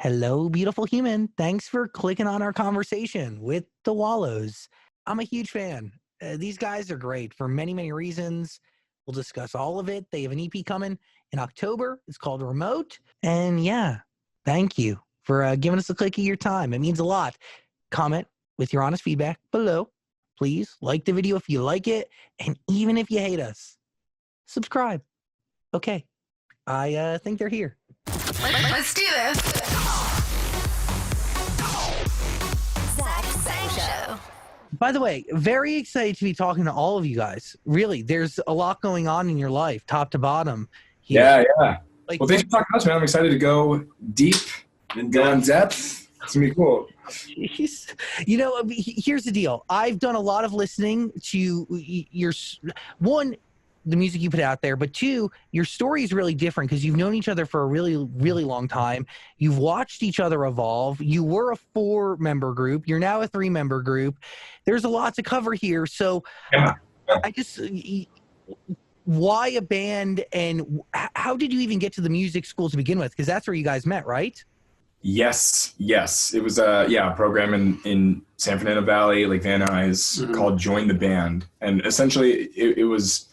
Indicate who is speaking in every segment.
Speaker 1: Hello, beautiful human. Thanks for clicking on our conversation with the Wallows. I'm a huge fan. These guys are great for many, many reasons. We'll discuss all of it. They have an EP coming in October. It's called Remote. And yeah, thank you for giving us a click of your time. It means a lot. Comment with your honest feedback below. Please like the video if you like it. And even if you hate us, subscribe. Okay. I think they're here.
Speaker 2: Let's do this. Show.
Speaker 1: By the way, very excited to be talking to all of you guys. Really, there's a lot going on in your life, top to bottom.
Speaker 3: Here. Yeah.
Speaker 1: Like,
Speaker 3: well, thanks for talking to us, man. I'm excited to go deep and go in depth. It's going to be cool.
Speaker 1: You know, here's the deal. I've done a lot of listening to your, one, the music you put out there, but two, your story is really different because you've known each other for a really, really long time. You've watched each other evolve. You were a 4-member group. You're now a 3-member group. There's a lot to cover here. So
Speaker 3: Yeah.
Speaker 1: I just, why a band, and how did you even get to the music school to begin with? Because that's where you guys met, right?
Speaker 3: Yes. It was a program in San Fernando Valley, like Van Nuys, called Join the Band. And essentially it was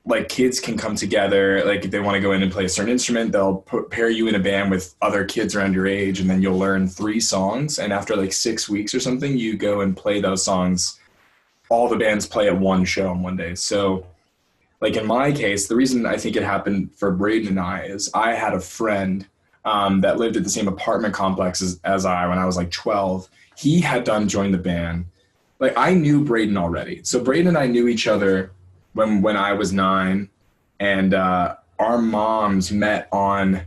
Speaker 3: like kids can come together. Like if they want to go in and play a certain instrument, they'll pair you in a band with other kids around your age, and then you'll learn 3 songs. And after like 6 weeks or something, you go and play those songs. All the bands play at one show in one day. So like in my case, the reason I think it happened for Braden and I is I had a friend that lived at the same apartment complex as I when I was like 12. He had done Join the Band. Like I knew Braden already. So Braden and I knew each other when I was 9, and our moms met on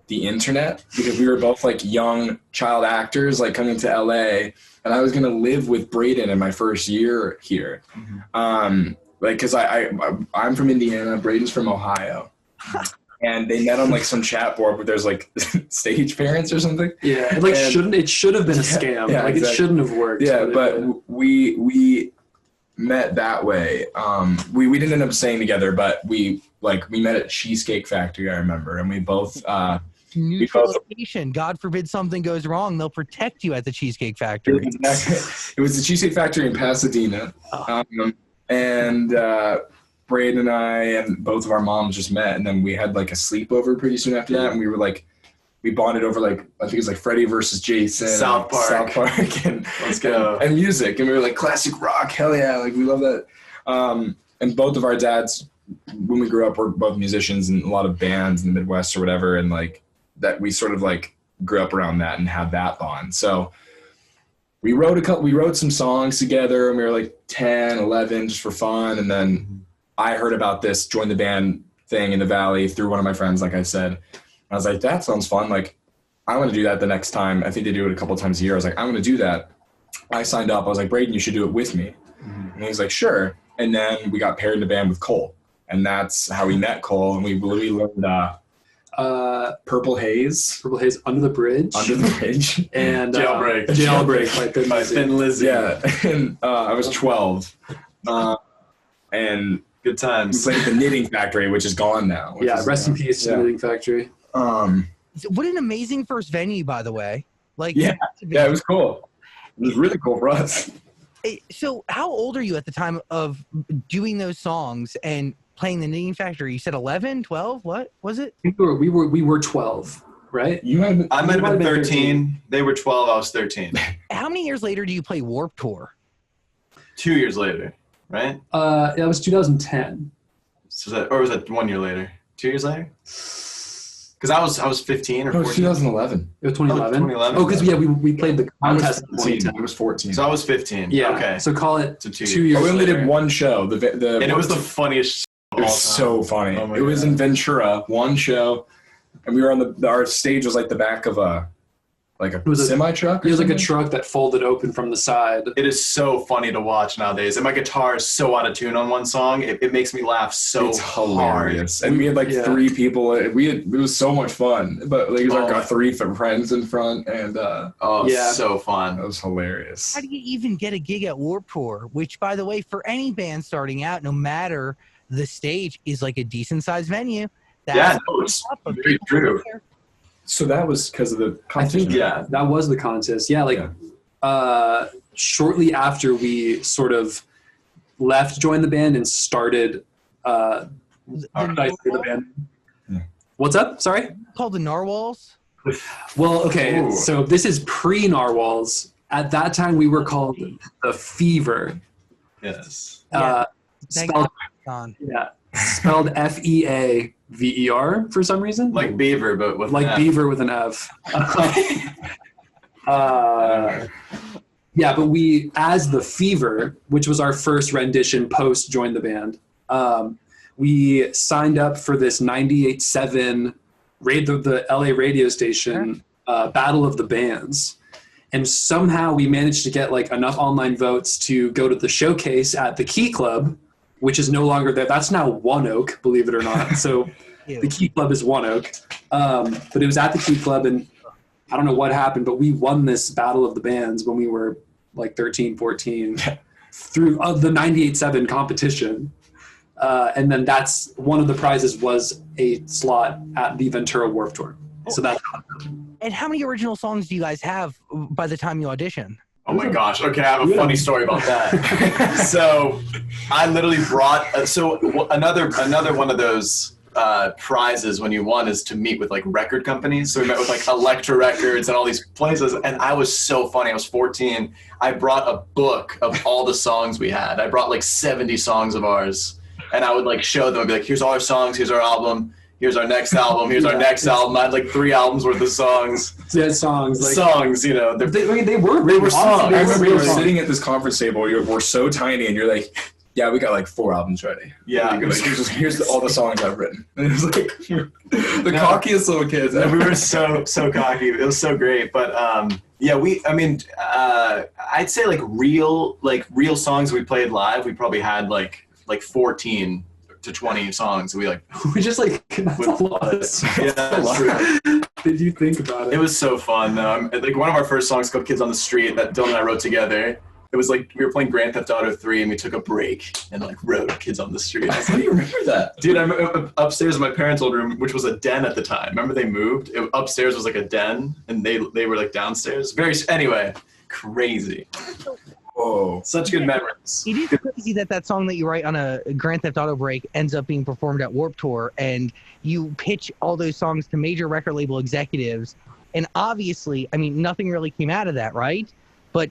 Speaker 3: the internet because we were both like young child actors, like coming to LA, and I was going to live with Braden in my first year here. Like, cause I'm from Indiana, Braden's from Ohio. And they met on like some chat board where there's like stage parents or something.
Speaker 4: Yeah, it should have been a scam.
Speaker 3: Yeah,
Speaker 4: like exactly. It shouldn't have worked.
Speaker 3: Yeah, but we met that way. We didn't end up staying together, but we met at Cheesecake Factory, I remember, and we both
Speaker 1: neutral location. God forbid something goes wrong, they'll protect you at the Cheesecake Factory.
Speaker 3: It was the Cheesecake Factory in Pasadena. And Braden and I and both of our moms just met, and then we had like a sleepover pretty soon after that, and we were like, we bonded over like, I think it was like Freddy versus Jason,
Speaker 4: South Park,
Speaker 3: and
Speaker 4: let's go,
Speaker 3: and music, and we were like classic rock, hell yeah, like we love that. And both of our dads, when we grew up, were both musicians in a lot of bands in the Midwest or whatever, and like that we sort of like grew up around that and had that bond. So we wrote some songs together, and we were like 10, 11 just for fun, and then I heard about this Join the Band thing in the Valley through one of my friends, like I said. I was like, that sounds fun. Like, I want to do that the next time. I think they do it a couple of times a year. I was like, I'm going to do that. I signed up. I was like, Braden, you should do it with me. And he's like, sure. And then we got paired in a band with Cole. And that's how we met Cole. And we literally learned Purple Haze.
Speaker 4: Purple Haze, Under the Bridge. And Jailbreak by Thin Lizzy.
Speaker 3: Yeah. And I was 12. And
Speaker 4: good times.
Speaker 3: We played at the Knitting Factory, which is gone now.
Speaker 4: Yeah, rest in peace to the Knitting Factory.
Speaker 1: What an amazing first venue, by the way. Like,
Speaker 3: yeah, it was cool. It was really cool for us.
Speaker 1: So how old are you at the time of doing those songs and playing the Knitting Factory? You said 11, 12? What was it?
Speaker 4: We were 12, right?
Speaker 5: I might have been 13. They were 12. I was 13.
Speaker 1: How many years later do you play Warped Tour?
Speaker 5: 2 years later, right?
Speaker 4: That was 2010.
Speaker 5: Or was that 1 year later? 2 years later? Because I was 15 or 14.
Speaker 3: It was 2011.
Speaker 4: It was 2011?
Speaker 5: 2011.
Speaker 4: Oh, because we played the contest in 2010.
Speaker 3: I was 14.
Speaker 5: So I was 15.
Speaker 4: Yeah.
Speaker 5: Okay.
Speaker 4: So call it
Speaker 5: so
Speaker 4: 2 years
Speaker 3: we only
Speaker 4: later.
Speaker 3: did one show.
Speaker 5: And it was the funniest
Speaker 3: It was so funny. It was in Ventura, one show. And we were on our stage was like the back of a semi-truck?
Speaker 4: It was like a truck that folded open from the side.
Speaker 5: It is so funny to watch nowadays. And my guitar is so out of tune on one song. It makes me laugh so
Speaker 3: It's
Speaker 5: hard.
Speaker 3: hilarious. And we had like 3 people. It was so much fun. But like, it was our 3 friends in front. And
Speaker 5: so fun.
Speaker 3: That was hilarious.
Speaker 1: How do you even get a gig at Warped Tour? Which, by the way, for any band starting out, no matter the stage, is like a decent-sized venue.
Speaker 3: It's very true. So that was because of the
Speaker 4: I
Speaker 3: competition.
Speaker 4: think, yeah, that was the contest. Yeah, like shortly after we sort of left, joined the band, and started the band.
Speaker 3: Yeah.
Speaker 4: What's up? Sorry?
Speaker 1: Called the Narwhals?
Speaker 4: Well, okay,
Speaker 3: Ooh.
Speaker 4: so this is pre-Narwhals. At that time, we were called the Fever.
Speaker 5: Yes.
Speaker 1: Thank
Speaker 4: Spelled,
Speaker 1: God.
Speaker 4: spelled Feaver for some reason.
Speaker 5: Like Beaver, but with
Speaker 4: Like
Speaker 5: an F.
Speaker 4: Beaver with an F. Yeah, but we, as the Fever, which was our first rendition post join the band, we signed up for this 98.7 the LA radio station Battle of the Bands. And somehow we managed to get like enough online votes to go to the showcase at the Key Club, which is no longer there. That's now One Oak, believe it or not. So the Key Club is One Oak. But it was at the Key Club, and I don't know what happened, but we won this Battle of the Bands when we were like 13, 14 through the 98.7 competition. And then that's one of the prizes was a slot at the Ventura Warped Tour. So that's
Speaker 1: And how many original songs do you guys have by the time you audition?
Speaker 5: Oh my gosh. Okay, I have a funny story about that. So I literally brought another one of those prizes when you won is to meet with like record companies. So we met with like Elektra Records and all these places, and I was so funny. I was 14. I brought a book of all the songs we had. I brought like 70 songs of ours, and I would like show them. I'd be like, here's all our songs, here's our album, here's our next album, here's our next album. I had like 3 albums worth of songs.
Speaker 4: Yeah, songs. Like,
Speaker 5: songs, you know.
Speaker 4: they were
Speaker 5: songs.
Speaker 3: I remember we were
Speaker 4: songs.
Speaker 3: sitting at this conference table. We're so tiny, and you're like, "Yeah, we got like 4 albums ready."
Speaker 5: Yeah.
Speaker 3: Like, here's all the songs I've written. And it was like the cockiest little kids.
Speaker 5: We were so cocky. It was so great. But I'd say like real songs we played live. We probably had like 14 to 20 songs. We
Speaker 4: just like that's a lot. Did you think about it?
Speaker 5: It was so fun. Like one of our first songs called "Kids on the Street" that Dylan and I wrote together. It was like we were playing Grand Theft Auto 3 and we took a break and like wrote "Kids on the Street."
Speaker 3: How do you remember that?
Speaker 5: Dude, I'm upstairs in my parents' old room, which was a den at the time. Remember they moved? Upstairs was like a den, and they were like downstairs. Anyway, crazy.
Speaker 3: Whoa.
Speaker 5: Such good memories.
Speaker 1: It is crazy that song that you write on a Grand Theft Auto break ends up being performed at Warped Tour, and you pitch all those songs to major record label executives. And obviously, I mean, nothing really came out of that, right? But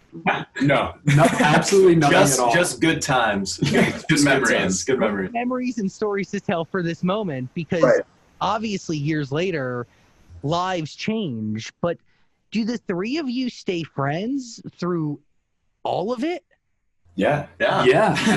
Speaker 3: No,
Speaker 4: absolutely nothing at all.
Speaker 5: Just good times. Good memories. Good memories.
Speaker 1: memories and stories to tell for this moment, because obviously years later, lives change. But do the 3 of you stay friends through all of it?
Speaker 3: Yeah.
Speaker 4: I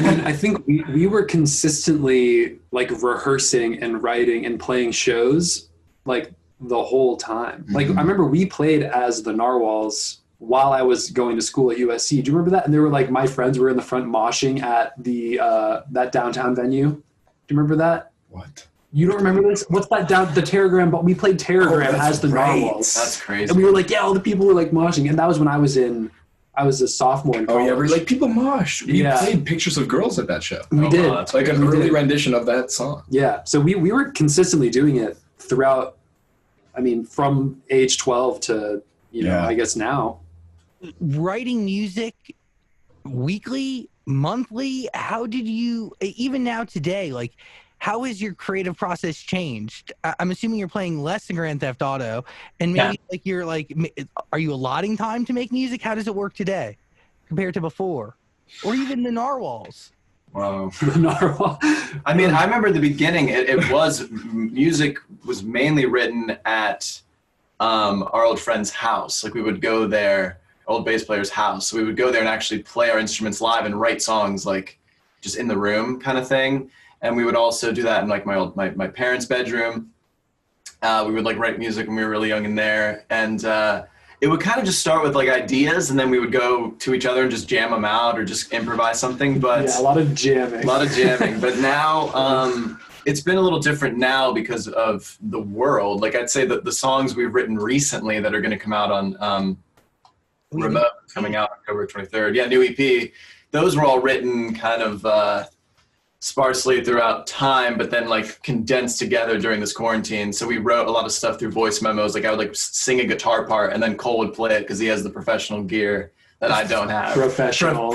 Speaker 4: mean, I think we were consistently like rehearsing and writing and playing shows like the whole time. Mm-hmm. Like I remember we played as the Narwhals while I was going to school at USC. Do you remember that? And they were like, my friends were in the front moshing at the that downtown venue. Do you remember that?
Speaker 3: What?
Speaker 4: You don't remember this? What's that the Terragram? But we played Terragram as the Narwhals.
Speaker 5: That's crazy.
Speaker 4: And we were like, yeah, all the people were like moshing. And that was when I was a sophomore in college.
Speaker 3: Oh yeah, we're like people mosh. We
Speaker 4: Yeah.
Speaker 3: played Pictures of Girls at that show.
Speaker 4: We did.
Speaker 3: It's like an early rendition of that song.
Speaker 4: Yeah. So we were consistently doing it throughout, I mean, from age 12 to, I guess now.
Speaker 1: Writing music weekly, monthly, how did you, even now today, like, how has your creative process changed? I'm assuming you're playing less than Grand Theft Auto, and maybe are you allotting time to make music? How does it work today compared to before? Or even the Narwhals?
Speaker 5: Wow.
Speaker 4: The Narwhal.
Speaker 5: I mean, I remember the beginning, music was mainly written at our old friend's house. Like we would go there, old bass player's house. So we would go there and actually play our instruments live and write songs like just in the room kind of thing. And we would also do that in like my parents' bedroom. We would like write music when we were really young in there. And it would kind of just start with like ideas, and then we would go to each other and just jam them out or just improvise something. But
Speaker 4: yeah, a lot of jamming.
Speaker 5: But now it's been a little different now because of the world. Like I'd say that the songs we've written recently that are going to come out on Remote, coming out October 23rd. Yeah, new EP. Those were all written kind of sparsely throughout time, but then like condensed together during this quarantine. So we wrote a lot of stuff through voice memos. Like I would like sing a guitar part and then Cole would play it because he has the professional gear that I don't have.
Speaker 4: Professional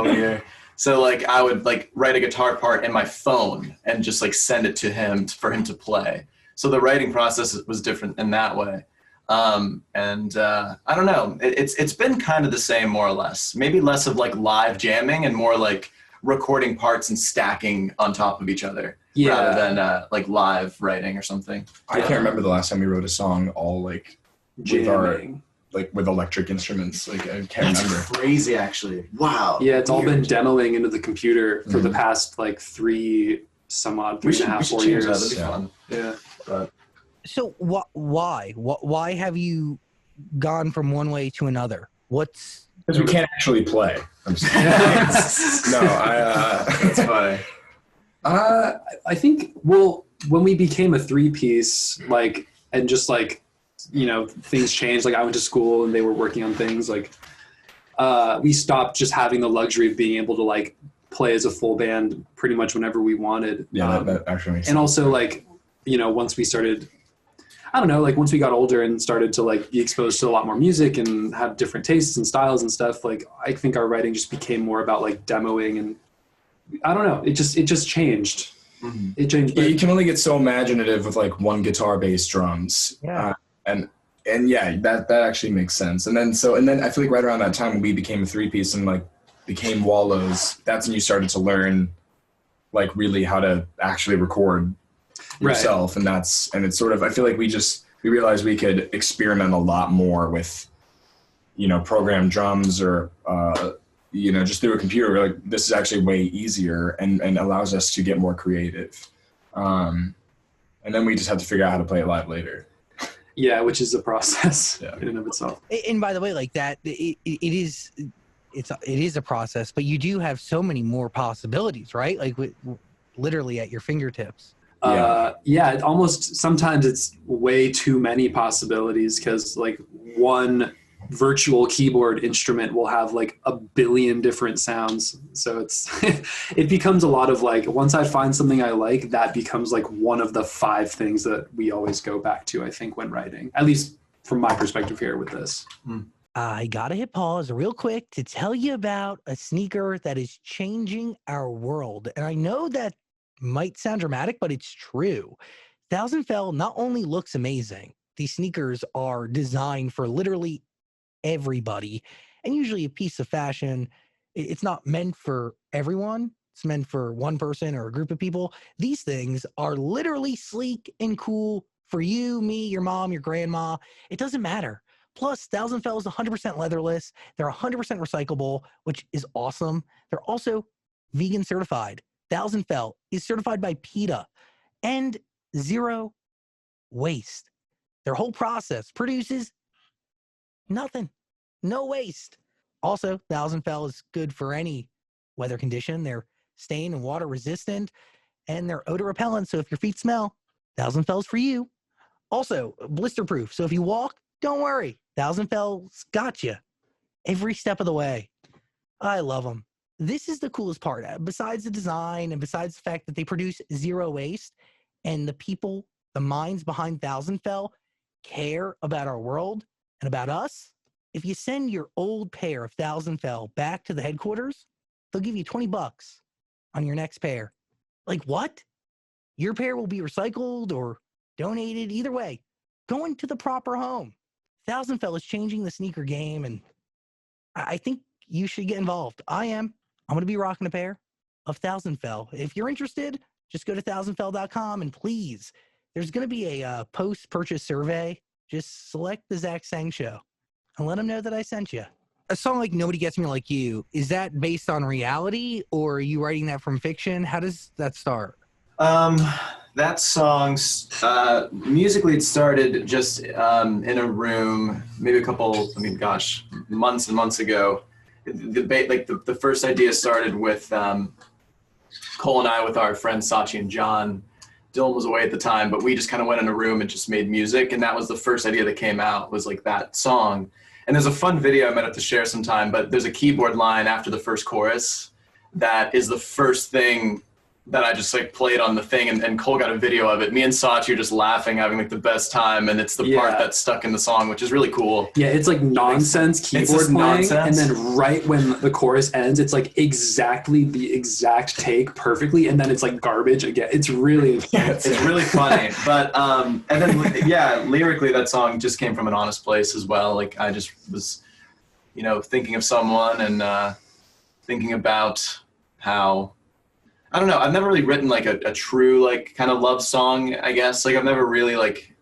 Speaker 5: gear. So like I would like write a guitar part in my phone and just like send it to him for him to play. So the writing process was different in that way. I don't know. It's been kind of the same, more or less. Maybe less of like live jamming and more like recording parts and stacking on top of each other rather than like live writing or something.
Speaker 3: I can't remember the last time we wrote a song all like
Speaker 4: jamming.
Speaker 3: With electric instruments. Like I can't remember.
Speaker 5: Crazy, actually. Wow.
Speaker 4: Yeah, it's all been demoing into the computer for the past like 3 and a half, 4 years.
Speaker 5: That'd be fun.
Speaker 4: Yeah.
Speaker 5: But
Speaker 1: So why have you gone from one way to another? What's
Speaker 3: Because we can't actually play. I'm just no,
Speaker 5: that's funny.
Speaker 4: I think, well, when we became a 3-piece, like, and just like, you know, things changed. Like I went to school and they were working on things. Like we stopped just having the luxury of being able to like play as a full band pretty much whenever we wanted.
Speaker 3: Yeah, that actually makes sense.
Speaker 4: And also like, you know, once we started, I don't know, like once we got older and started to like be exposed to a lot more music and have different tastes and styles and stuff, like I think our writing just became more about like demoing, and I don't know, it just changed.
Speaker 5: Mm-hmm.
Speaker 4: It changed.
Speaker 3: Yeah, you can only get so imaginative with like one guitar, bass, drums.
Speaker 1: Yeah.
Speaker 3: And yeah, that actually makes sense. And then I feel like right around that time when we became a 3-piece and like became Wallows, that's when you started to learn like really how to actually record yourself. Right. And it's sort of, I feel like we realized we could experiment a lot more with, you know, programmed drums or, you know, just through a computer. We're like, this is actually way easier and allows us to get more creative. And then we just have to figure out how to play it live later.
Speaker 4: Yeah, which is a process in and of itself.
Speaker 1: And by the way, like that, it is a process, but you do have so many more possibilities, right? Like literally at your fingertips.
Speaker 4: Yeah, almost sometimes it's way too many possibilities because like one virtual keyboard instrument will have like a billion different sounds. So it's it becomes a lot of like, once I find something I like, that becomes like one of the 5 things that we always go back to, I think, when writing, at least from my perspective here with this.
Speaker 1: I gotta hit pause real quick to tell you about a sneaker that is changing our world. And I know that might sound dramatic, but it's true. Thousand Fell not only looks amazing, these sneakers are designed for literally everybody, and usually a piece of fashion. It's not meant for everyone. It's meant for one person or a group of people. These things are literally sleek and cool for you, me, your mom, your grandma. It doesn't matter. Plus, Thousand Fell is 100% leatherless. They're 100% recyclable, which is awesome. They're also vegan certified. Thousand Fell is certified by PETA and zero waste. Their whole process produces nothing, no waste. Also, Thousand Fell is good for any weather condition. They're stain and water resistant, and they're odor repellent. So if your feet smell, Thousand Fell's for you. Also, blister proof. So if you walk, don't worry. Thousand Fell's got you every step of the way. I love them. This is the coolest part. Besides the design and besides the fact that they produce zero waste, and the people, the minds behind Thousand Fell care about our world and about us. If you send your old pair of Thousand Fell back to the headquarters, they'll give you $20 on your next pair. Like what? Your pair will be recycled or donated. Either way, going to the proper home. Thousand Fell is changing the sneaker game, and I think you should get involved. I am. I'm going to be rocking a pair of Thousand Fell. If you're interested, just go to thousandfell.com, and please, there's going to be a post-purchase survey. Just select the Zach Sang Show and let them know that I sent you. A song like Nobody Gets Me Like You, is that based on reality, or are you writing that from fiction? How does that start?
Speaker 5: That song's musically it started just in a room, maybe months and months ago. The first idea started with Cole and I with our friends Sachi and John. Dylan was away at the time, but we just kind of went in a room and just made music, and that was the first idea that came out, was like that song. And there's a fun video I might have to share sometime, but there's a keyboard line after the first chorus that is the first thing that I just like played on the thing, and Cole got a video of it. Me and Sachi are just laughing, having like the best time, and it's the part that's stuck in the song, which is really cool.
Speaker 4: Yeah, it's like nonsense keyboard playing,
Speaker 5: nonsense.
Speaker 4: and then right when the chorus ends, it's like exactly the exact take perfectly, and then it's like garbage again. It's really
Speaker 5: it's really funny. But and then lyrically that song just came from an honest place as well. Like I just was, thinking of someone and thinking about how, I don't know, I've never really written like a true like kind of love song, I guess. Like I've never really like,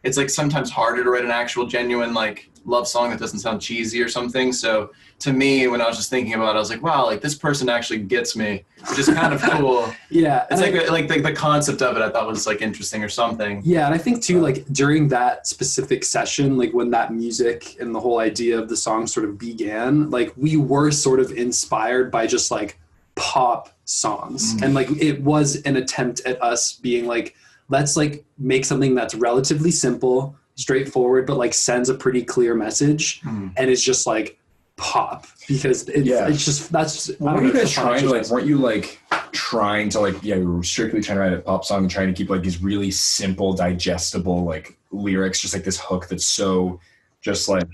Speaker 5: it's like sometimes harder to write an actual genuine like love song that doesn't sound cheesy or something. So to me, when I was just thinking about it, I was like, wow, like this person actually gets me, which is kind of cool.
Speaker 4: Yeah.
Speaker 5: It's like the concept of it I thought was like interesting or something.
Speaker 4: Yeah, and I think too, like during that specific session, like when that music and the whole idea of the song sort of began, like we were sort of inspired by just like pop songs. And like it was an attempt at us being like, let's like make something that's relatively simple, straightforward, but like sends a pretty clear message and it's just like pop, because it's just, that's
Speaker 3: weren't you guys trying to like, weren't you like trying to like, we were strictly trying to write a pop song and trying to keep like these really simple, digestible like lyrics, just like this hook that's so just like,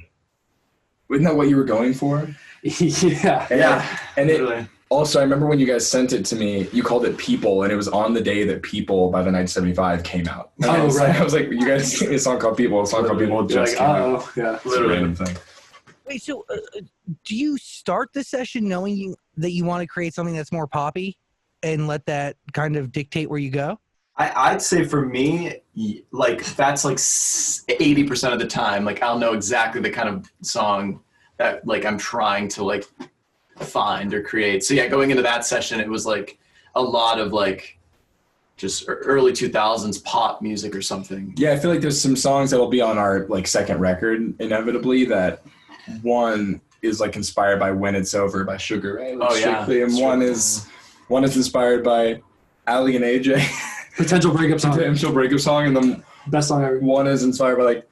Speaker 3: isn't that what you were going for? And it also, I remember when you guys sent it to me, you called it People, and it was on the day that People by the 975 came out. And I was like, you guys sing a song called People, a song called People just came out.
Speaker 4: Yeah.
Speaker 3: It's a random thing.
Speaker 1: Wait, so do you start the session knowing that you want to create something that's more poppy and let that kind of dictate where you go?
Speaker 5: I'd say for me, like that's like 80% of the time, like I'll know exactly the kind of song that like I'm trying to like find or create. So yeah, going into that session, it was like a lot of like just early 2000s pop music or something.
Speaker 3: Yeah, I feel like there's some songs that'll be on our like second record inevitably that one is like inspired by When It's Over by Sugar Ray. And one is inspired by Ali and AJ.
Speaker 4: Potential breakup song.
Speaker 3: And then
Speaker 4: best song ever.
Speaker 3: One is inspired by like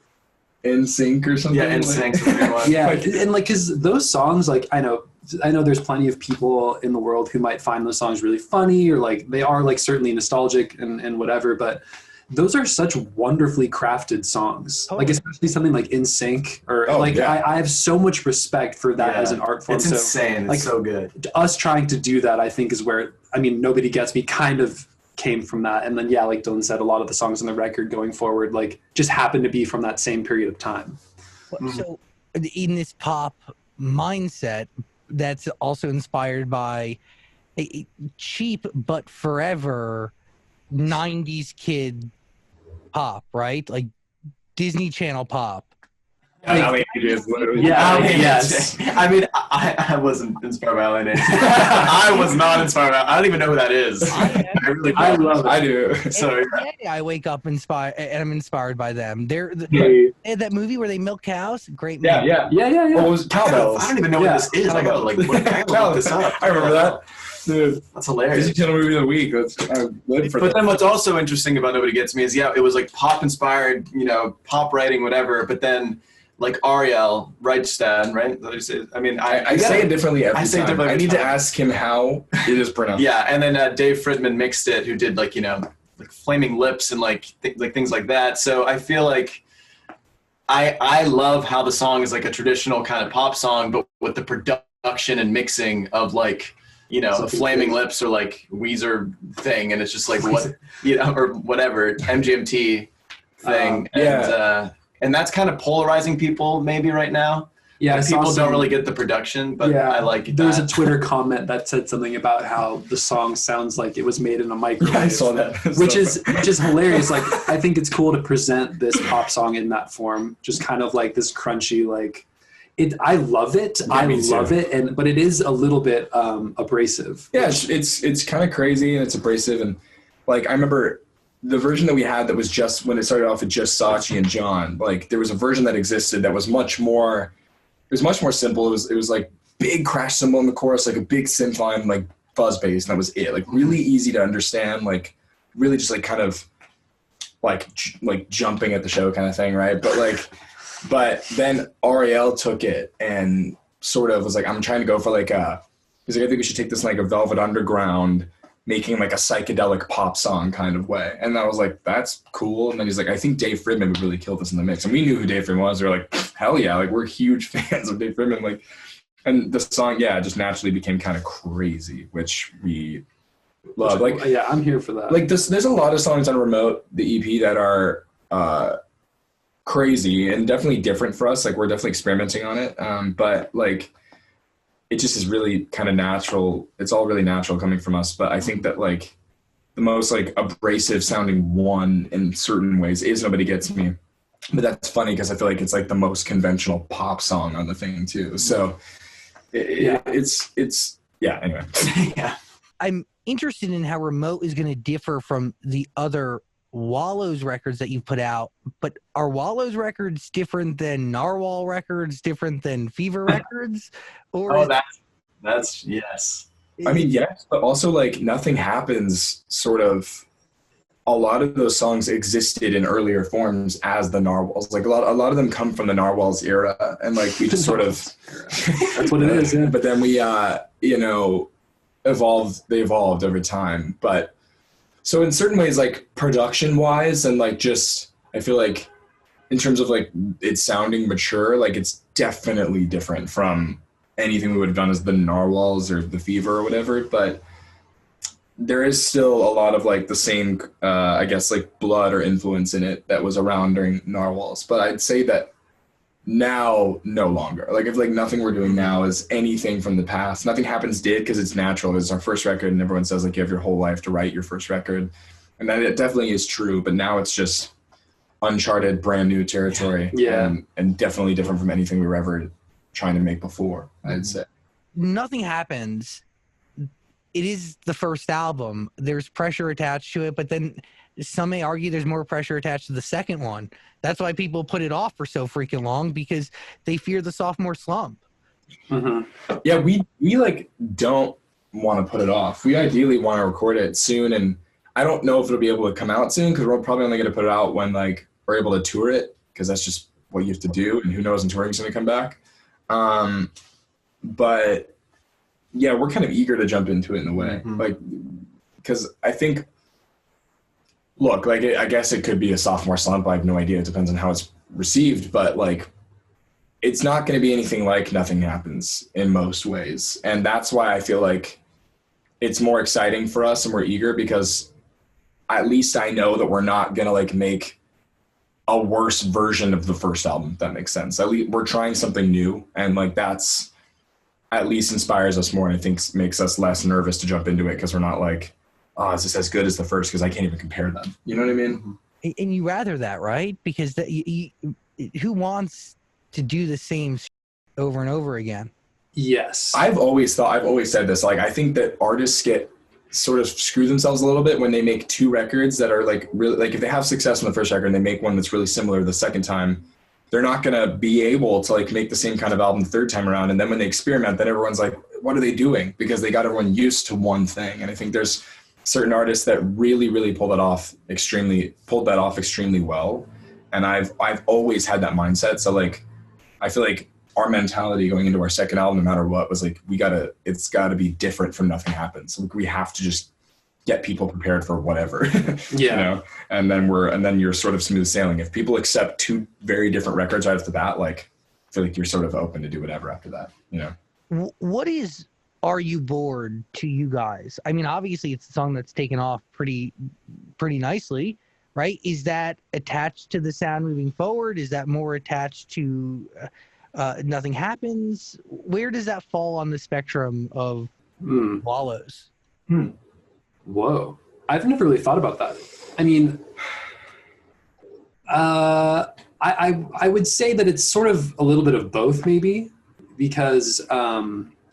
Speaker 3: NSYNC or something.
Speaker 5: Yeah, NSYNC.
Speaker 4: Yeah, and like, cause those songs, like I know there's plenty of people in the world who might find those songs really funny, or like they are like certainly nostalgic and whatever, but those are such wonderfully crafted songs. Like especially something like NSYNC or I have so much respect for that as an art form.
Speaker 5: It's insane.
Speaker 4: Like,
Speaker 5: it's so good.
Speaker 4: Us trying to do that, I think, is where, I mean, Nobody Gets Me kind of came from that. And then, like Dylan said, a lot of the songs on the record going forward, like just happened to be from that same period of time.
Speaker 1: So in this pop mindset, that's also inspired by a cheap but forever 90s kid pop, right? Like Disney Channel pop.
Speaker 4: Yes.
Speaker 5: I mean, I wasn't inspired by LA. I was not inspired by. I don't even know who that is. I love it. I do. So
Speaker 1: I wake up inspired, and I'm inspired by them. They had that movie where they milk cows. Great movie.
Speaker 3: Yeah. What was Cowbells?
Speaker 5: I don't even know what this is. I gotta look this up.
Speaker 3: I remember that. Dude,
Speaker 5: that's hilarious.
Speaker 3: Disney Channel movie of the week.
Speaker 5: But then what's also interesting about Nobody Gets Me is it was like pop inspired, pop writing, whatever. But then like Ariel Reichstad, right? I mean, I
Speaker 3: say it differently every time. I need to
Speaker 5: time.
Speaker 3: ask him how it is pronounced.
Speaker 5: Yeah, and then Dave Fridman mixed it, who did like like Flaming Lips and like things like that. So I feel like I love how the song is like a traditional kind of pop song, but with the production and mixing of like a Flaming Lips or like Weezer thing, and it's just like what or whatever MGMT thing. And that's kind of polarizing people maybe right now. Yeah, people don't really get the production, but I like it.
Speaker 4: There was a Twitter comment that said something about how the song sounds like it was made in a microwave.
Speaker 3: I saw that.
Speaker 4: Which is hilarious. Like, I think it's cool to present this pop song in that form, just kind of like this crunchy, like I love it. I love it, but it is a little bit abrasive.
Speaker 3: Yeah, it's kind of crazy and it's abrasive, and like I remember the version that we had that was just when it started off with just Sachi and John. Like there was a version that existed that was much more. It was much more simple. It was like big crash cymbal in the chorus, like a big synth line, like fuzz bass, and that was it. Like really easy to understand, like really just like kind of like jumping at the show kind of thing, right? But then Ariel took it and sort of was like, I'm trying to go for like he's like, I think we should take this like a Velvet Underground making like a psychedelic pop song kind of way. And I was like, that's cool. And then he's like, I think Dave Fridman would really kill this in the mix. And we knew who Dave Fridman was. We were like, hell yeah, like we're huge fans of Dave Fridman. Like, and the song, yeah, just naturally became kind of crazy, which we love. Like,
Speaker 4: yeah, I'm here for that.
Speaker 3: Like there's a lot of songs on Remote, the EP, that are crazy and definitely different for us. Like we're definitely experimenting on it. But like, it just is really kind of natural. It's all really natural coming from us. But I think that like the most like abrasive sounding one in certain ways is Nobody Gets Me. But that's funny because I feel like it's like the most conventional pop song on the thing too. So it's anyway.
Speaker 5: Yeah.
Speaker 1: I'm interested in how Remote is going to differ from the other Wallows records that you've put out, but are Wallows records different than Narwhal records, different than Fever records? Or
Speaker 5: that's yes.
Speaker 3: I mean, yes, but also like Nothing Happens sort of, a lot of those songs existed in earlier forms as the Narwhals. Like a lot of them come from the Narwhals era, and like we just sort of
Speaker 4: that's what it is. Yeah.
Speaker 3: But then we they evolved over time. But so in certain ways, like production wise and like just, I feel like in terms of like it sounding mature, like it's definitely different from anything we would have done as the Narwhals or the Fever or whatever. But there is still a lot of like the same, I guess, like blood or influence in it that was around during Narwhals. But I'd say that now, no longer. Like if like nothing we're doing now is anything from the past. Nothing Happens did because it's natural. It's our first record, and everyone says like you have your whole life to write your first record, and that it definitely is true. But now it's just uncharted, brand new territory, and definitely different from anything we were ever trying to make before. I'd say
Speaker 1: Nothing Happens. It is the first album. There's pressure attached to it, but then some may argue there's more pressure attached to the second one. That's why people put it off for so freaking long, because they fear the sophomore slump.
Speaker 4: Mm-hmm.
Speaker 3: Yeah, we like don't want to put it off. We ideally want to record it soon, and I don't know if it'll be able to come out soon because we're probably only going to put it out when like we're able to tour it, because that's just what you have to do, and who knows when touring's going to come back. But yeah, we're kind of eager to jump into it in a way, like because I think. Look, like I guess it could be a sophomore slump. I have no idea. It depends on how it's received, but like it's not going to be anything like Nothing Happens in most ways. And that's why I feel like it's more exciting for us and we're eager, because at least I know that we're not going to like make a worse version of the first album, if that makes sense. At least we're trying something new, and like that's at least inspires us more, and I think makes us less nervous to jump into it, because we're not like, oh, is this as good as the first? Because I can't even compare them. You know what I mean?
Speaker 1: And you rather that, right? Because who wants to do the same over and over again?
Speaker 4: Yes.
Speaker 3: I've always said this. Like, I think that artists get sort of screw themselves a little bit when they make two records that are like really, like if they have success on the first record and they make one that's really similar the second time, they're not going to be able to like make the same kind of album the third time around. And then when they experiment, then everyone's like, what are they doing? Because they got everyone used to one thing. And I think there's certain artists that really pulled that off extremely well, and I've always had that mindset. So like I feel like our mentality going into our second album, no matter what, was like it's gotta be different from Nothing Happens. Like we have to just get people prepared for whatever. You know, and then you're sort of smooth sailing. If people accept two very different records right off the bat, like I feel like you're sort of open to do whatever after that, you know.
Speaker 1: What is Are You Bored to you guys? I mean, obviously it's a song that's taken off pretty nicely, right? Is that attached to the sound moving forward? Is that more attached to Nothing Happens? Where does that fall on the spectrum of Wallows?
Speaker 4: Whoa. I've never really thought about that. I mean, I would say that it's sort of a little bit of both, maybe, because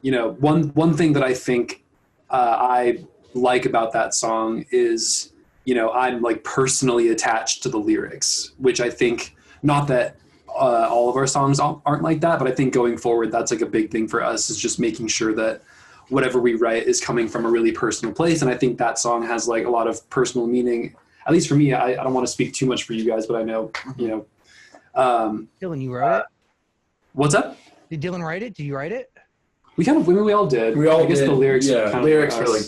Speaker 4: you know, one thing that I think I like about that song is, you know, I'm like personally attached to the lyrics, which I think, not that all of our songs aren't like that, but I think going forward, that's like a big thing for us, is just making sure that whatever we write is coming from a really personal place. And I think that song has like a lot of personal meaning, at least for me. I don't want to speak too much for you guys, but I know, you know.
Speaker 1: Dylan, you wrote it?
Speaker 4: What's up?
Speaker 1: Did Dylan write it? Did you write it?
Speaker 4: We all did.
Speaker 3: We all
Speaker 4: I guess
Speaker 3: did.
Speaker 4: the lyrics.
Speaker 3: Yeah,
Speaker 4: kind
Speaker 3: lyrics
Speaker 4: of
Speaker 3: were like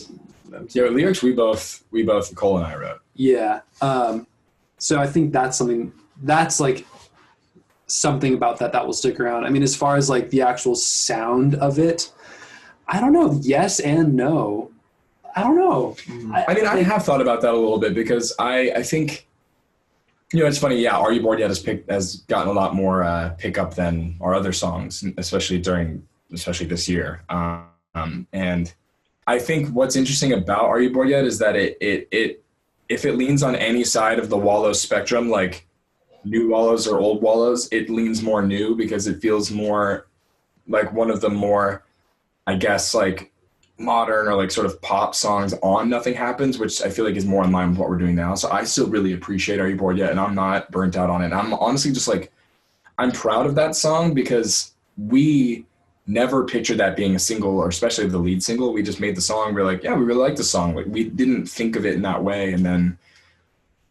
Speaker 5: them.
Speaker 3: Yeah, lyrics we both Cole and I wrote.
Speaker 4: Yeah. So I think that's something about that will stick around. I mean, as far as like the actual sound of it, I don't know. Yes and no. I don't know.
Speaker 3: I mean, I have thought about that a little bit because I think, it's funny. Yeah, Are You Bored Yet has gotten a lot more pickup than our other songs, especially this year. And I think what's interesting about Are You Bored Yet is that it if it leans on any side of the Wallows spectrum, like new Wallows or old Wallows, it leans more new because it feels more like one of the more, I guess, like modern or like sort of pop songs on Nothing Happens, which I feel like is more in line with what we're doing now. So I still really appreciate Are You Bored Yet? And I'm not burnt out on it. I'm honestly just like, I'm proud of that song because we never pictured that being a single, or especially the lead single. We just made the song. We're like, yeah, we really like the song. Like, we didn't think of it in that way. And then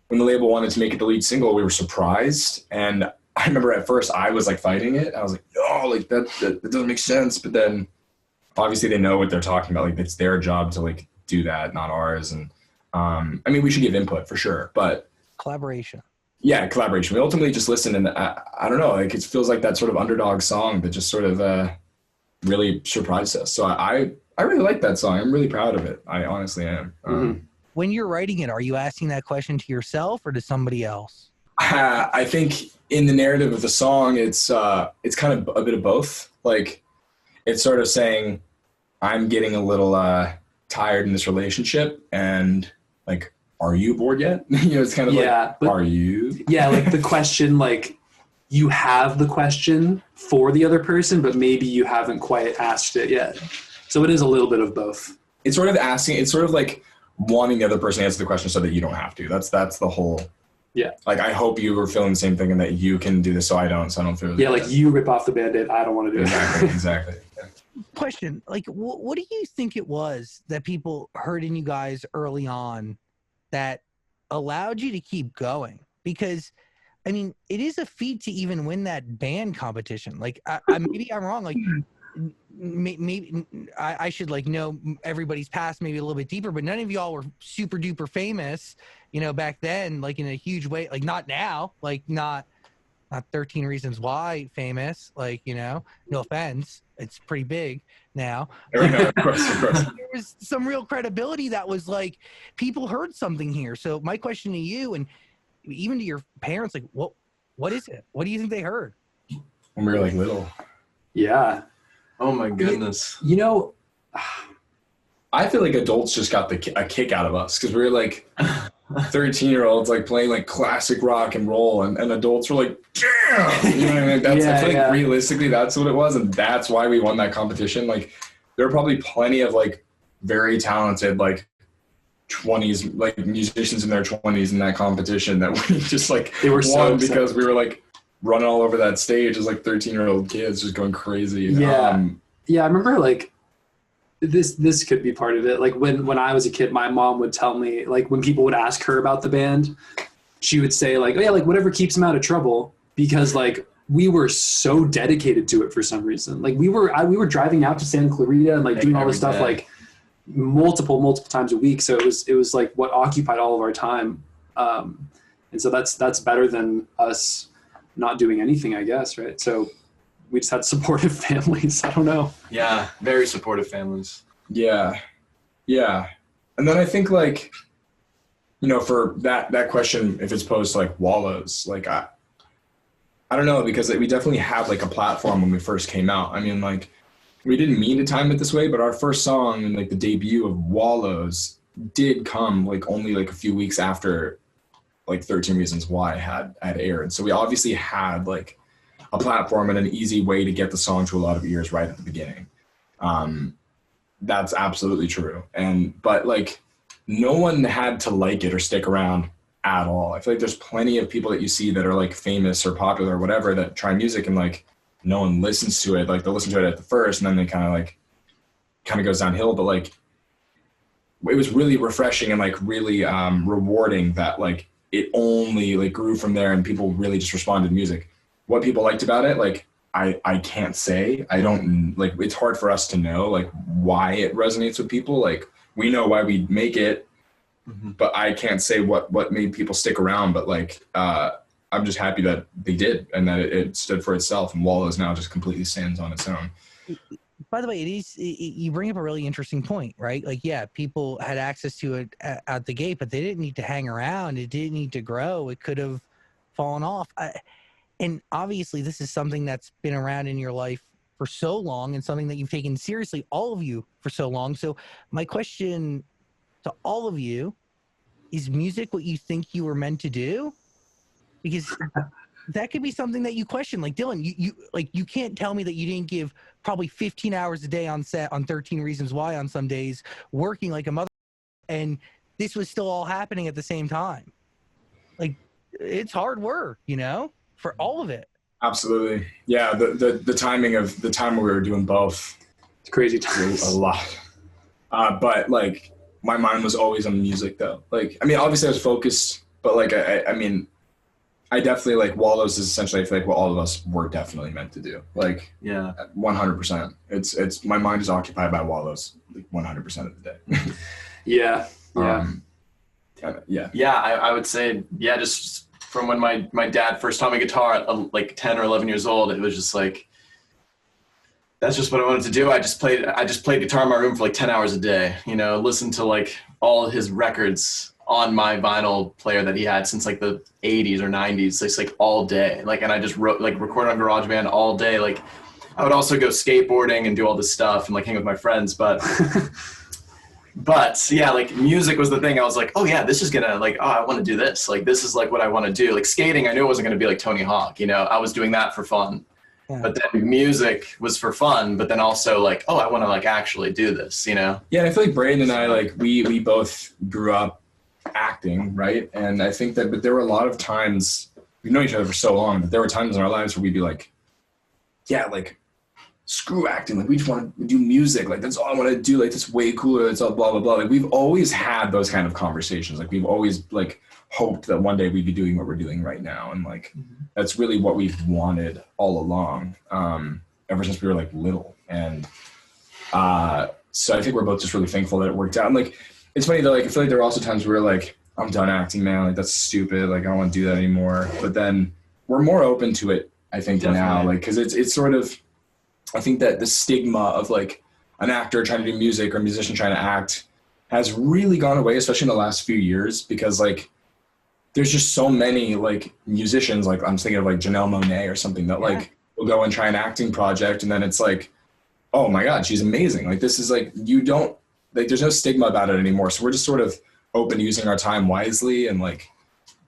Speaker 3: when the label wanted to make it the lead single, we were surprised. And I remember at first I was like fighting it. I was like, no, like that doesn't make sense. But then obviously they know what they're talking about. Like, it's their job to like do that, not ours. And I mean, we should give input for sure, but
Speaker 1: Collaboration.
Speaker 3: Yeah, collaboration. We ultimately just listened, and I don't know, like it feels like that sort of underdog song that just sort of really surprised us. So I really like that song. I'm really proud of it. I honestly am.
Speaker 1: When you're writing it, are you asking that question to yourself or to somebody else?
Speaker 3: I think in the narrative of the song, it's kind of a bit of both. Like, it's sort of saying, I'm getting a little tired in this relationship, and like, are you bored yet? It's kind of are you?
Speaker 4: Yeah, like the question, like you have the question for the other person, but maybe you haven't quite asked it yet. So it is a little bit of both.
Speaker 3: It's sort of asking, it's sort of like wanting the other person to answer the question so that you don't have to. That's the whole.
Speaker 4: Yeah.
Speaker 3: Like, I hope you were feeling the same thing and that you can do this so I don't feel.
Speaker 4: Yeah, like you rip off the Band-Aid. I don't want to do
Speaker 3: it.
Speaker 4: Exactly.
Speaker 3: Yeah.
Speaker 1: Question, like, what do you think it was that people heard in you guys early on that allowed you to keep going? Because, I mean, it is a feat to even win that band competition. Like, maybe I'm wrong. Like, maybe I should like know everybody's past maybe a little bit deeper, but none of y'all were super duper famous, back then, like in a huge way. Like, not now, like not 13 Reasons Why famous, like, no offense, it's pretty big now.
Speaker 3: Of course.
Speaker 1: There was some real credibility that was like, people heard something here. So my question to you, and even to your parents, like, what is it? What do you think they heard?
Speaker 3: When we were like little.
Speaker 4: Yeah.
Speaker 5: Oh my goodness.
Speaker 3: I feel like adults just got a kick out of us because we were like 13-year-olds like playing like classic rock and roll, and adults were like, damn! You know what I mean? I feel like realistically that's what it was, and that's why we won that competition. Like, there were probably plenty of like very talented like 20s like musicians in their 20s in that competition that we just like
Speaker 4: they were
Speaker 3: won because we were like running all over that stage as like 13-year-old kids just going crazy.
Speaker 4: Yeah. I remember like this could be part of it. Like when I was a kid, my mom would tell me, like, when people would ask her about the band, she would say like, oh yeah, like whatever keeps them out of trouble, because like we were so dedicated to it for some reason. Like we were driving out to Santa Clarita and like doing all this stuff like multiple times a week. So it was like what occupied all of our time. And so that's better than us not doing anything, I guess. Right. So we just had supportive families. I don't know.
Speaker 5: Yeah. Very supportive families.
Speaker 3: Yeah. And then I think like, for that question, if it's posed to like Wallows, like I don't know, because we definitely had like a platform when we first came out. I mean, like, we didn't mean to time it this way, but our first song and like the debut of Wallows did come like only like a few weeks after like 13 Reasons Why had aired. So we obviously had like a platform and an easy way to get the song to a lot of ears right at the beginning. That's absolutely true. But like, no one had to like it or stick around at all. I feel like there's plenty of people that you see that are like famous or popular or whatever that try music and like no one listens to it. Like, they'll listen to it at the first and then they kind of goes downhill. But like, it was really refreshing and like really rewarding that like it only like grew from there and people really just responded to music. What people liked about it, like I can't say. I don't like, it's hard for us to know like why it resonates with people. Like, we know why we make it, but I can't say what made people stick around. But like, I'm just happy that they did and that it stood for itself. And Wallows now just completely stands on its own.
Speaker 1: By the way, you bring up a really interesting point, right? Like, yeah, people had access to it at the gate, but they didn't need to hang around. It didn't need to grow. It could have fallen off. And obviously, this is something that's been around in your life for so long and something that you've taken seriously, all of you, for so long. So my question to all of you, is music what you think you were meant to do? Because that could be something that you question. Like, Dylan, you can't tell me that you didn't give probably 15 hours a day on set on 13 Reasons Why on some days, working like a mother, and this was still all happening at the same time. Like, it's hard work, for all of it.
Speaker 3: Absolutely. Yeah. The timing of the time we were doing both.
Speaker 4: It's crazy times.
Speaker 3: A lot. But like, my mind was always on music though. Like, I mean, obviously I was focused, but like, I mean, I definitely like Wallows is essentially, I feel like what all of us were definitely meant to do. Like,
Speaker 5: Yeah,
Speaker 3: 100%. It's my mind is occupied by Wallows like 100% of the day.
Speaker 4: Yeah.
Speaker 5: Yeah, I would say, yeah, just from when my dad first taught me guitar at like 10 or 11 years old, it was just like, that's just what I wanted to do. I just played guitar in my room for like 10 hours a day, listened to like all his records on my vinyl player that he had since like the 80s or 90s. It's like all day. Like, and I just recorded on GarageBand all day. Like, I would also go skateboarding and do all this stuff and like hang with my friends, but yeah, like music was the thing. I was like, oh yeah, this is gonna like, oh, I want to do this. Like, this is like what I want to do. Like skating, I knew it wasn't going to be like Tony Hawk, I was doing that for fun. Yeah. But then music was for fun, but then also like, oh, I want to like actually do this, Yeah,
Speaker 3: and I feel like Braden and I, like we both grew up acting, right? And I think that, but there were a lot of times, we've known each other for so long, but there were times in our lives where we'd be like, yeah, like, screw acting, like we just want to do music, like that's all I want to do, like that's way cooler, it's all blah blah blah. Like, we've always had those kind of conversations. Like, we've always like hoped that one day we'd be doing what we're doing right now, and like that's really what we've wanted all along, ever since we were like little. And so I think we're both just really thankful that it worked out. And like, it's funny though, like I feel like there were also times where like, I'm done acting, man, like that's stupid, like I don't want to do that anymore. But then we're more open to it, I think. Definitely. Now, like, because it's sort of, I think that the stigma of like an actor trying to do music or a musician trying to act has really gone away, especially in the last few years, because like there's just so many like musicians, like I'm thinking of like Janelle Monáe or something, that like will go and try an acting project, and then it's like, oh my God, she's amazing. Like, this is like, you don't, like, there's no stigma about it anymore. So we're just sort of open to using our time wisely. And like,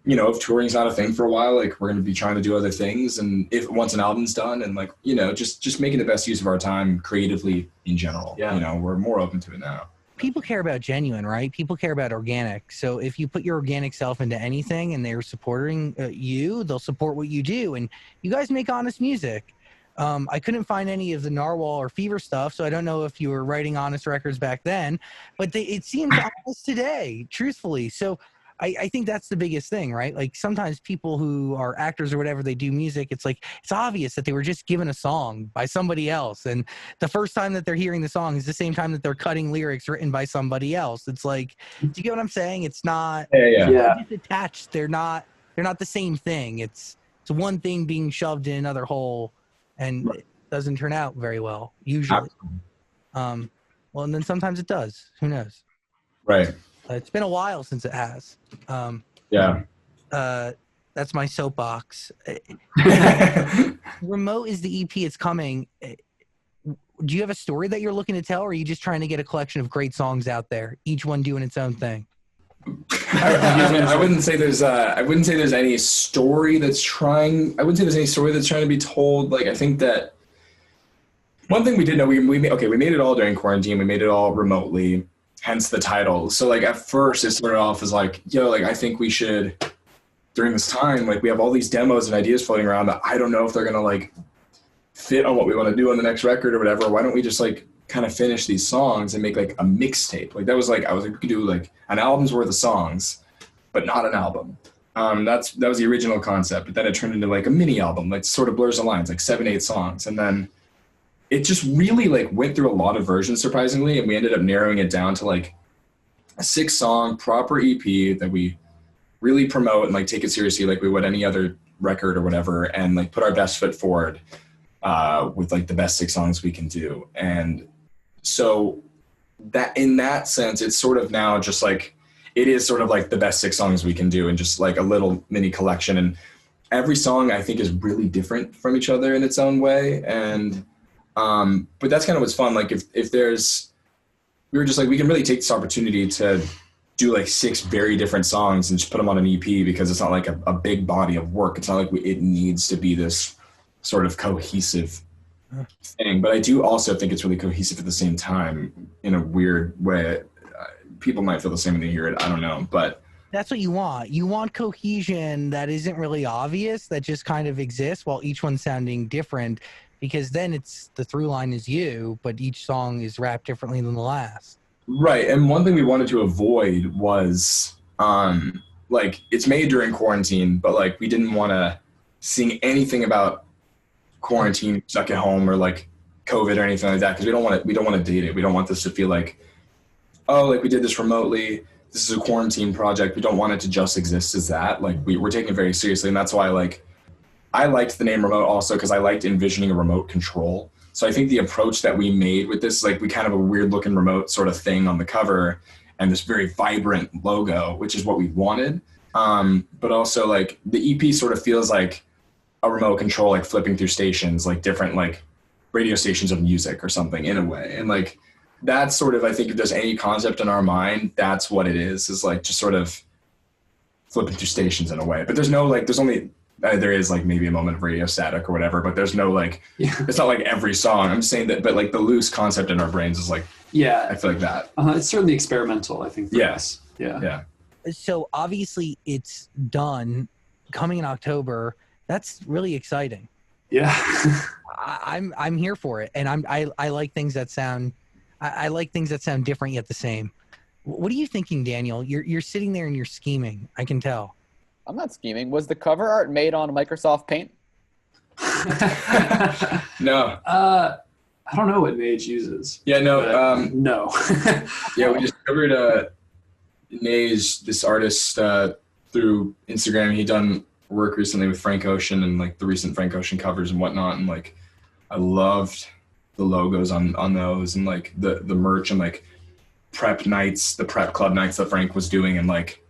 Speaker 3: if touring's not a thing for a while, like we're going to be trying to do other things. And if once an album's done, and like, just making the best use of our time creatively in general, we're more open to it now.
Speaker 1: People care about genuine, right? People care about organic. So if you put your organic self into anything and they're supporting you, they'll support what you do. And you guys make honest music. I couldn't find any of the Narwhal or Fever stuff, so I don't know if you were writing honest records back then, but it seems honest today, truthfully. So I think that's the biggest thing, right? Like, sometimes people who are actors or whatever, they do music, it's like, it's obvious that they were just given a song by somebody else, and the first time that they're hearing the song is the same time that they're cutting lyrics written by somebody else. It's like, do you get what I'm saying? It's not they're just attached. They're not the same thing. It's one thing being shoved in another hole, and it doesn't turn out very well usually. Well, and then sometimes it does. Who knows?
Speaker 3: Right.
Speaker 1: It's been a while since it has. That's my soapbox. Remote is the EP. It's coming. Do you have a story that you're looking to tell, or are you just trying to get a collection of great songs out there, each one doing its own thing?
Speaker 3: I wouldn't say there's any story that's trying. I wouldn't say there's any story that's trying to be told. Like, I think that one thing we did know, we made it all during quarantine. We made it all remotely, hence the title. So like, at first it started off as like, like I think we should, during this time, like we have all these demos and ideas floating around that I don't know if they're gonna like fit on what we want to do on the next record or whatever. Why don't we just like kind of finish these songs and make like a mixtape? Like, that was like, I was like, we could do like an album's worth of songs, but not an album. That was the original concept, but then it turned into like a mini album, like sort of blurs the lines, like 7-8 songs. And then it just really like went through a lot of versions, surprisingly. And we ended up narrowing it down to like a 6-song proper EP that we really promote and like take it seriously like we would any other record or whatever, and like put our best foot forward with like the best 6 songs we can do. And so that in that sense, it's sort of now just like, it is sort of like the best 6 songs we can do and just like a little mini collection. And every song I think is really different from each other in its own way. And but that's kind of what's fun. Like if there's, we were just like, we can really take this opportunity to do like 6 very different songs and just put them on an EP, because it's not like a big body of work. It's not like it needs to be this sort of cohesive thing. But I do also think it's really cohesive at the same time in a weird way. People might feel the same when they hear it. I don't know, but
Speaker 1: That's what you want. You want cohesion that isn't really obvious, that just kind of exists while each one's sounding different, because then it's the through line is you, but each song is wrapped differently than the last.
Speaker 3: right. And one thing we wanted to avoid was like, it's made during quarantine, but like we didn't want to sing anything about quarantine, stuck at home, or like COVID or anything like that, because we don't want to date it. We don't want this to feel like, oh, like we did this remotely, this is a quarantine project. We don't want it to just exist as that. Like we're taking it very seriously. And that's why like I liked the name remote also, because I liked envisioning a remote control. So I think the approach that we made with this, like we kind of a weird looking remote sort of thing on the cover and this very vibrant logo, which is what we wanted. But also like the EP sort of feels like a remote control, like flipping through stations, like different like radio stations of music or something in a way. And like, that's sort of, I think if there's any concept in our mind, that's what it is like just sort of flipping through stations in a way. But there's no like, there's only, there is like maybe a moment of radio static or whatever, but there's no like, it's not like every song. I'm saying that, but like the loose concept in our brains is like,
Speaker 4: yeah,
Speaker 3: I feel like that.
Speaker 4: It's certainly experimental, I think.
Speaker 3: Yes.
Speaker 4: Yeah.
Speaker 3: Yeah.
Speaker 1: So obviously it's done, coming in October. That's really exciting.
Speaker 4: Yeah.
Speaker 1: I'm here for it, and I like things that sound. I like things that sound different yet the same. What are you thinking, Daniel? You're sitting there and you're scheming. I can tell.
Speaker 6: I'm not scheming. Was the cover art made on Microsoft Paint?
Speaker 3: No.
Speaker 4: I don't know what Nage uses.
Speaker 3: Yeah, no.
Speaker 4: No.
Speaker 3: Yeah, we discovered Nage, this artist, through Instagram. He done work recently with Frank Ocean and like the recent Frank Ocean covers and whatnot. And like, I loved the logos on those, and like the merch and like prep nights, the prep club nights that Frank was doing. And like,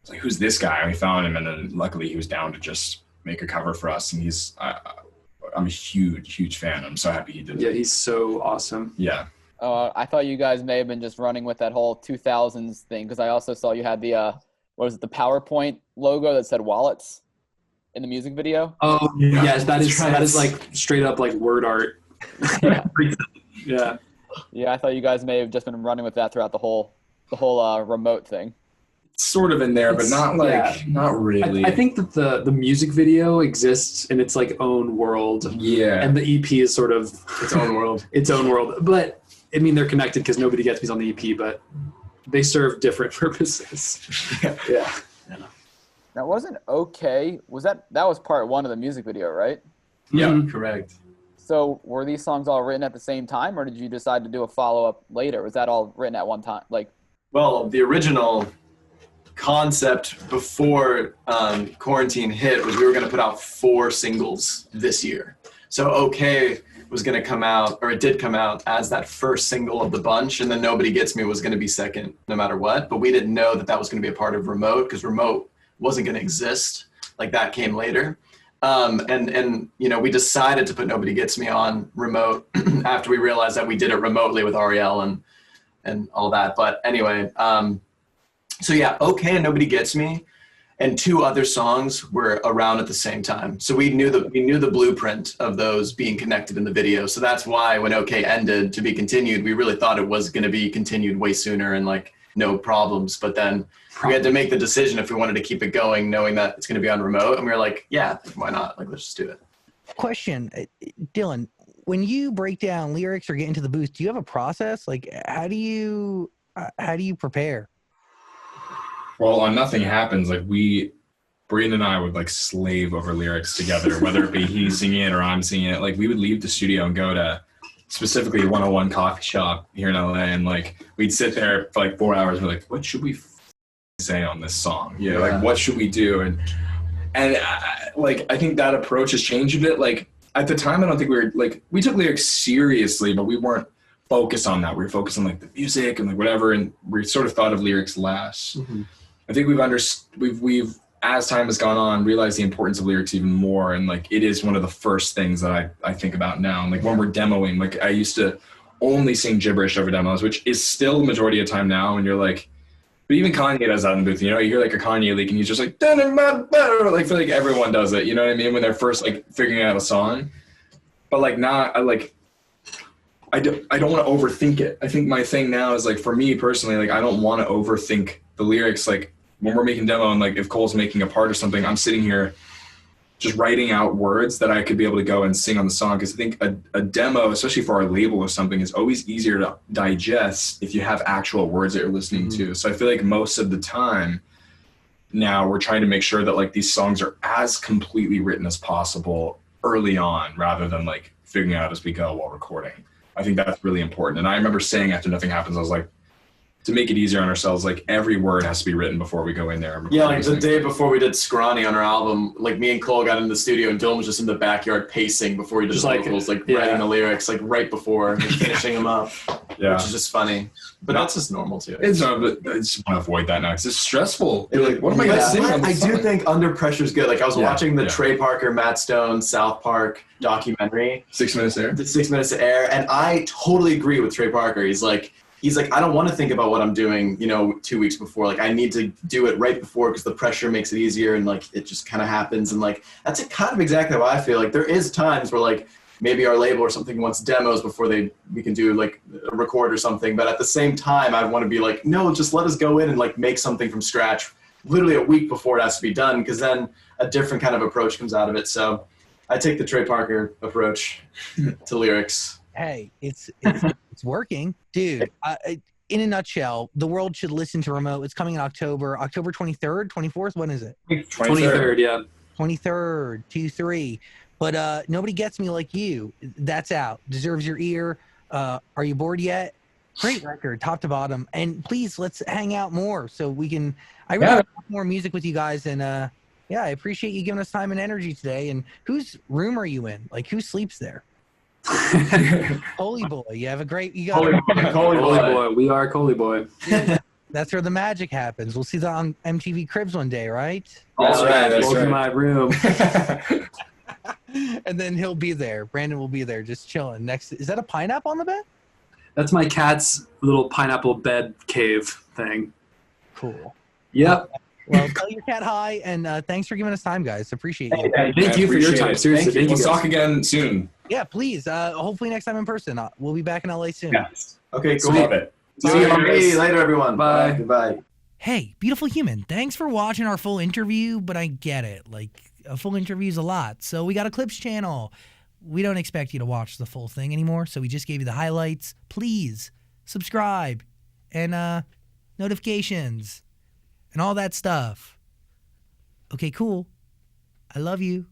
Speaker 3: it's like, who's this guy? And we found him, and then luckily he was down to just make a cover for us. And he's, I'm a huge fan. I'm so happy he did it.
Speaker 4: Yeah, he's so awesome.
Speaker 3: Yeah.
Speaker 6: I thought you guys may have been just running with that whole 2000s thing, because I also saw you had the what was it, the PowerPoint logo that said wallets in the music video.
Speaker 4: Oh yes, that is like straight up like word art.
Speaker 6: Yeah.
Speaker 4: Yeah.
Speaker 6: Yeah, I thought you guys may have just been running with that throughout the whole remote thing.
Speaker 3: Sort of in there, but not like,
Speaker 4: yeah.
Speaker 3: not really.
Speaker 4: I think that the music video exists in its like own world.
Speaker 3: Yeah.
Speaker 4: And the EP is sort of
Speaker 5: Its own world.
Speaker 4: its own world. But I mean, they're connected because Nobody Gets Me's on the EP, but they serve different purposes. Yeah.
Speaker 6: Now, wasn't okay? That was part 1 of the music video, right?
Speaker 3: Yeah.
Speaker 4: Mhm.
Speaker 5: Correct.
Speaker 6: So were these songs all written at the same time, or did you decide to do a follow-up later? Was that all written at one time? Like,
Speaker 5: Well, the original concept before quarantine hit was we were going to put out 4 singles this year. So Okay was going to come out, or it did come out as that first single of the bunch, and then Nobody Gets Me was going to be second no matter what. But we didn't know that was going to be a part of Remote, because Remote wasn't going to exist. Like, that came later. And you know, we decided to put Nobody Gets Me on Remote after we realized that we did it remotely with Ariel and all that. But anyway, so yeah, Okay and Nobody Gets Me and 2 other songs were around at the same time. So we knew the blueprint of those being connected in the video. So that's why when Okay ended to be continued, we really thought it was going to be continued way sooner and like no problems. But then we had to make the decision if we wanted to keep it going, knowing that it's going to be on Remote. And we were like, yeah, why not? Like, let's just do it.
Speaker 1: Question, Dylan, when you break down lyrics or get into the booth, do you have a process? Like, how do you prepare?
Speaker 3: Well, on Nothing Happens, like Brandon and I would like slave over lyrics together, whether it be he singing it or I'm singing it. Like we would leave the studio and go to specifically 101 coffee shop here in LA, and like we'd sit there for like 4 hours and be like, what should we say on this song? You know, like what should we do? And I think that approach has changed a bit. Like at the time, I don't think we took lyrics seriously, but we weren't focused on that. We were focused on like the music and like whatever, and we sort of thought of lyrics less. I think we've as time has gone on, realized the importance of lyrics even more, and like it is one of the first things that I think about now. And like when we're demoing, like I used to only sing gibberish over demos, which is still the majority of the time now. And you're like, but even Kanye does that in the booth. You know, you hear like a Kanye leak, and he's just like, like feel like everyone does it. You know what I mean? When they're first like figuring out a song, but like not I don't want to overthink it. I think my thing now is like, for me personally, like I don't want to overthink the lyrics. Like when we're making demo and like if Cole's making a part or something, I'm sitting here just writing out words that I could be able to go and sing on the song. Because I think a demo, especially for our label or something, is always easier to digest if you have actual words that you're listening to. So I feel like most of the time now we're trying to make sure that like these songs are as completely written as possible early on, rather than like figuring out as we go while recording. I think that's really important. And I remember saying after Nothing Happens, I was like, to make it easier on ourselves, like every word has to be written before we go in there.
Speaker 5: Yeah, like the day before we did Scrawny on our album, like me and Cole got in the studio and Dylan was just in the backyard pacing before he did the vocals, like writing the lyrics, like right before and finishing them up, which is just funny. But that's just normal too.
Speaker 3: It's not, but I just want to avoid that now because it's stressful. You're like, what am I going to sing on this
Speaker 5: I do
Speaker 3: song?
Speaker 5: think Under Pressure is good. Like I was watching the Trey Parker, Matt Stone, South Park documentary.
Speaker 3: 6 Minutes to Air?
Speaker 5: The 6 Minutes to Air. And I totally agree with Trey Parker. He's like, I don't want to think about what I'm doing, 2 weeks before. Like, I need to do it right before because the pressure makes it easier and, like, it just kind of happens. And, like, that's kind of exactly how I feel. Like, there is times where, like, maybe our label or something wants demos before we can do, like, a record or something. But at the same time, I want to be like, no, just let us go in and, like, make something from scratch literally a week before it has to be done because then a different kind of approach comes out of it. So I take the Trey Parker approach to lyrics.
Speaker 1: Hey, it's working, dude. In a nutshell, the world should listen to Remote. It's coming in October 23rd, 24th. When is it?
Speaker 4: 23rd, yeah.
Speaker 1: 23rd, 2-3. But Nobody Gets Me Like You. That's out. Deserves Your Ear. Are You Bored Yet? Great record, top to bottom. And please, let's hang out more so we can. I really want more music with you guys. And I appreciate you giving us time and energy today. And whose room are you in? Like, who sleeps there? Coley Boy, you have a great. You got
Speaker 4: Coley Boy. We are Coley Boy.
Speaker 1: That's where the magic happens. We'll see that on MTV Cribs one day, right?
Speaker 3: That's right. That's
Speaker 4: Welcome to
Speaker 3: right.
Speaker 4: my room.
Speaker 1: And then he'll be there. Brandon will be there, just chilling. Next, is that a pineapple on the bed?
Speaker 4: That's my cat's little pineapple bed cave thing.
Speaker 1: Cool.
Speaker 4: Yep.
Speaker 1: Well, tell your cat hi, and thanks for giving us time, guys. Appreciate you.
Speaker 4: Thank you for your time. Seriously, thank you.
Speaker 3: We'll
Speaker 4: guys.
Speaker 3: talk again soon.
Speaker 1: Yeah, please. Hopefully next time in person. We'll be back in LA soon.
Speaker 3: Yes.
Speaker 5: Okay, cool.
Speaker 3: Love it.
Speaker 5: See you later, everyone.
Speaker 4: Bye.
Speaker 5: Goodbye.
Speaker 1: Hey, beautiful human. Thanks for watching our full interview, but I get it. Like, a full interview is a lot. So we got a clips channel. We don't expect you to watch the full thing anymore, so we just gave you the highlights. Please subscribe and notifications and all that stuff. Okay, cool. I love you.